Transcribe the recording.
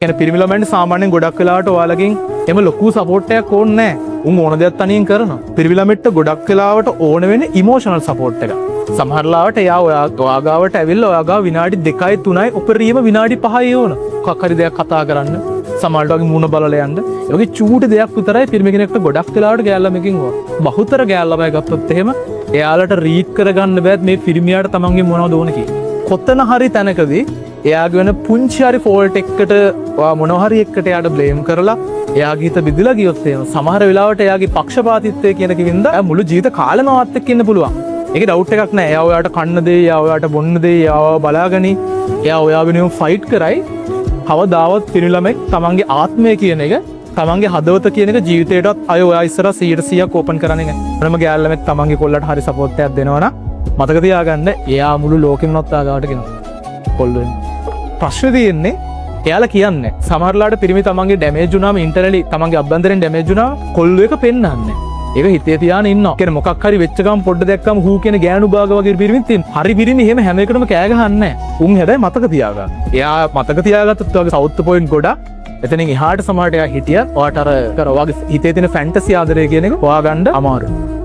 කියන්නේ පිරිමි ළමයින්ට සාමාන්‍යයෙන් ගොඩක් වෙලාවට ඔයාලගෙන් එම ලොකු සපෝට් එකක් ඕනේ නැහැ. උන් ඕන දෙයක් තනියෙන් කරනවා. පිරිමි ළමයින්ට ගොඩක් වෙලාවට ඕන වෙන්නේ ඉමෝෂනල් සපෝට් එකක්. සමහර ලාවට එයා ඔයා ගාවට ඇවිල්ලා ඔයා ගාව විනාඩි 2යි 3යි උපරිම විනාඩි 5යි ඕන. මොකක් හරි දෙයක් කතා කරන්න. සමහරට වගේ මූණ බලලා යන්න. ඒ වගේ චූටි දෙයක් විතරයි පිරිමි කෙනෙක්ට ගොඩක් වෙලාවට ගෑල් ළමයකින් ඕන. බහුතර ගෑල් ළමයි ගත්තොත් එහෙම එයාලට රීඩ් කරගන්න බෑත් මේ පිරිමියාට තමන්ගේ මොනවද ඕන කියලා. කොතන හරි තැනකදී එයාගේ වෙන පුංචි හරි ෆෝල්ට් එකකට ඔයා මොනවා හරි එකකට එයාට බ්ලේම් කරලා එයාගේ හිත බිඳලා ගියොත් එහෙම සමහර වෙලාවට එයාගේ පක්ෂපාතීත්වය කියන කිවින්ද එයා මුළු ජීවිත කාලෙම වත් එක්ක ඉන්න පුළුවන්. ඒකේ ඩවුට් එකක් නැහැ. එයා ඔයාට කන්න දෙයි, එයා ඔයාට බොන්න දෙයි, එයාව බලාගනි. එයා ඔයා වෙනුවෙන් ෆයිට් කරයි. කවදාවත් පිරිමි ළමෙක් තමන්ගේ ආත්මය කියන එක, තමන්ගේ හදවත කියන එක ජීවිතේටත් අය ඔයා ඉස්සරහ 100%ක් ඕපන් කරන්නේ නැහැ. මොනම ගෑල් ළමෙක් තමන්ගේ කොල්ලට හරි සපෝට් එකක් දෙනවා නම් මතක තියාගන්න එයා මුළු ලෝකෙම නත් ආගාවට ගෙනවා. කොල්ලෝ ප්‍රශ්නේ තියෙන්නේ එයාලා කියන්නේ සමහරලාට පිරිමි තමන්ගේ ඩැමේජ් වුණාම ඉන්ටර්නලි තමන්ගේ අභ්‍යන්තරයෙන් ඩැමේජ් වුණාම කොල්ලෝ එක පෙන්නන්නේ. ඒක හිතේ තියාගෙන ඉන්නවා. කියන්නේ මොකක් හරි වෙච්ච ගමන් පොඩ්ඩ දැක්කම හූ කියන ගෑනු භාග වගේ පිරිමිත් තියෙන. හරි පිරිමි එහෙම හැම එකටම කෑ ගහන්නේ නැහැ. උන් හැබැයි මතක තියාගන්න. එයා මතක තියාගත්තොත් වගේ සවුත් පොයින්ට් ගොඩක් එතනින් එහාට සමහරට එයා හිටියත් ඔයාට අර ඔයාගේ හිතේ තියෙන ෆැන්ටසි ආදරය කියන එක හොයාගන්න අමාරුයි.